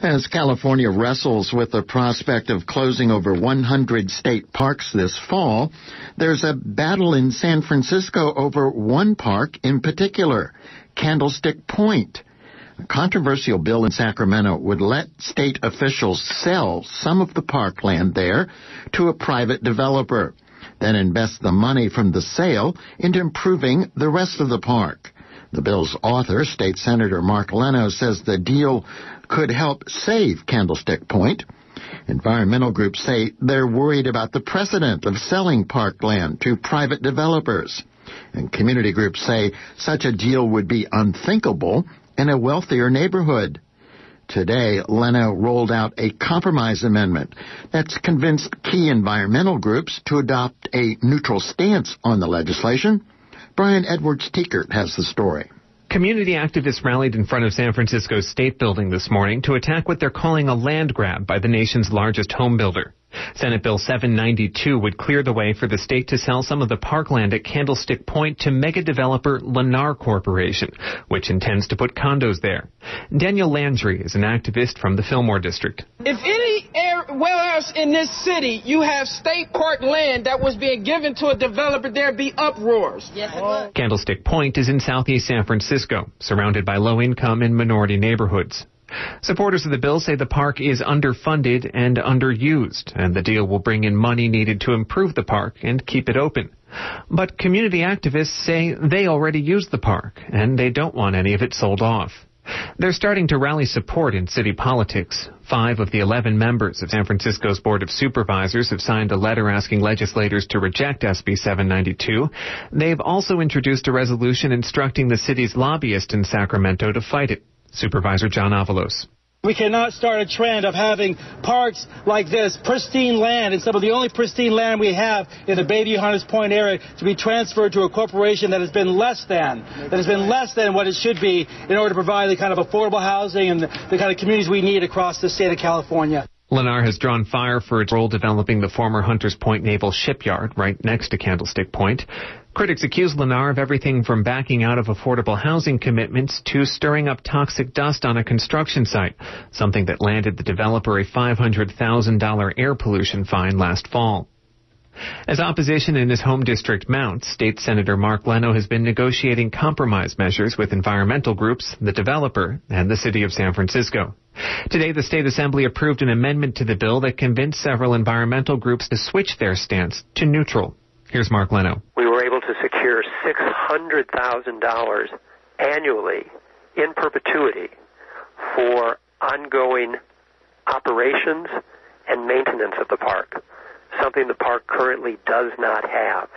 As California wrestles with the prospect of closing over 100 state parks this fall, there's a battle in San Francisco over one park in particular, Candlestick Point. A controversial bill in Sacramento would let state officials sell some of the parkland there to a private developer, then invest the money from the sale into improving the rest of the park. The bill's author, State Senator Mark Leno, says the deal could help save Candlestick Point. Environmental groups say they're worried about the precedent of selling parkland to private developers. And community groups say such a deal would be unthinkable in a wealthier neighborhood. Today, Leno rolled out a compromise amendment that's convinced key environmental groups to adopt a neutral stance on the legislation. Brian Edwards-Tiekert has the story. Community activists rallied in front of San Francisco's State Building this morning to attack what they're calling a land grab by the nation's largest home builder. Senate Bill 792 would clear the way for the state to sell some of the parkland at Candlestick Point to mega developer Lennar Corporation, which intends to put condos there. Daniel Landry is an activist from the Fillmore district. If anywhere else in this city you have state park land that was being given to a developer, there'd be uproars. Yes, it would. Candlestick Point is in southeast San Francisco, surrounded by low-income and minority neighborhoods. Supporters of the bill say the park is underfunded and underused, and the deal will bring in money needed to improve the park and keep it open. But community activists say they already use the park, and they don't want any of it sold off. They're starting to rally support in city politics. 5 of the 11 members of San Francisco's Board of Supervisors have signed a letter asking legislators to reject SB 792. They've also introduced a resolution instructing the city's lobbyist in Sacramento to fight it. Supervisor John Avalos. We cannot start a trend of having parks like this, pristine land, and some of the only pristine land we have in the Bayview-Hunters Point area, to be transferred to a corporation that has been less than what it should be in order to provide the kind of affordable housing and the kind of communities we need across the state of California. Lennar has drawn fire for its role developing the former Hunters Point Naval Shipyard right next to Candlestick Point. Critics accuse Lennar of everything from backing out of affordable housing commitments to stirring up toxic dust on a construction site, something that landed the developer a $500,000 air pollution fine last fall. As opposition in his home district mounts, State Senator Mark Leno has been negotiating compromise measures with environmental groups, the developer, and the city of San Francisco. Today, the State Assembly approved an amendment to the bill that convinced several environmental groups to switch their stance to neutral. Here's Mark Leno. We were able to secure $600,000 annually in perpetuity for ongoing operations and maintenance of the park, something the park currently does not have.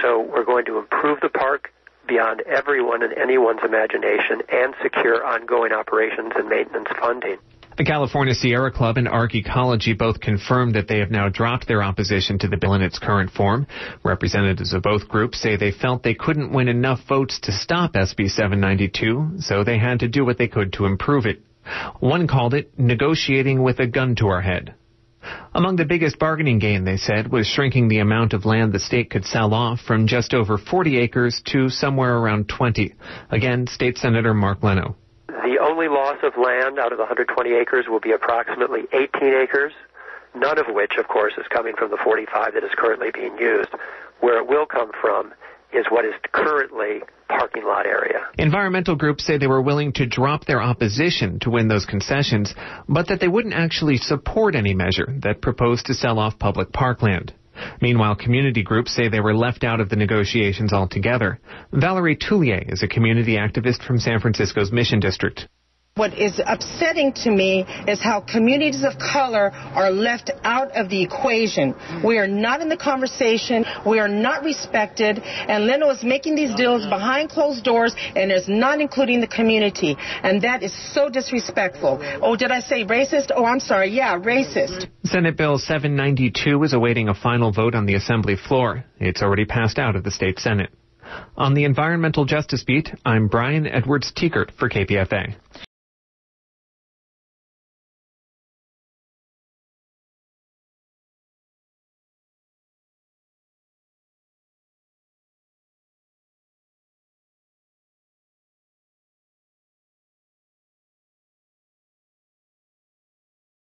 So we're going to improve the park beyond everyone and anyone's imagination and secure ongoing operations and maintenance funding. The California Sierra Club and ARC Ecology both confirmed that they have now dropped their opposition to the bill in its current form. Representatives of both groups say they felt they couldn't win enough votes to stop SB 792, so they had to do what they could to improve it. One called it negotiating with a gun to our head. Among the biggest bargaining gain, they said, was shrinking the amount of land the state could sell off from just over 40 acres to somewhere around 20. Again, State Senator Mark Leno. The only loss of land out of the 120 acres will be approximately 18 acres, none of which, of course, is coming from the 45 that is currently being used. Where it will come from is what is currently parking lot area. Environmental groups say they were willing to drop their opposition to win those concessions, but that they wouldn't actually support any measure that proposed to sell off public parkland. Meanwhile, community groups say they were left out of the negotiations altogether. Valerie Toulier is a community activist from San Francisco's Mission District. What is upsetting to me is how communities of color are left out of the equation. We are not in the conversation. We are not respected. And Leno is making these deals behind closed doors and is not including the community. And that is so disrespectful. Oh, did I say racist? Oh, I'm sorry. Yeah, racist. Senate Bill 792 is awaiting a final vote on the Assembly floor. It's already passed out of the state Senate. On the Environmental Justice Beat, I'm Brian Edwards-Tiekert for KPFA.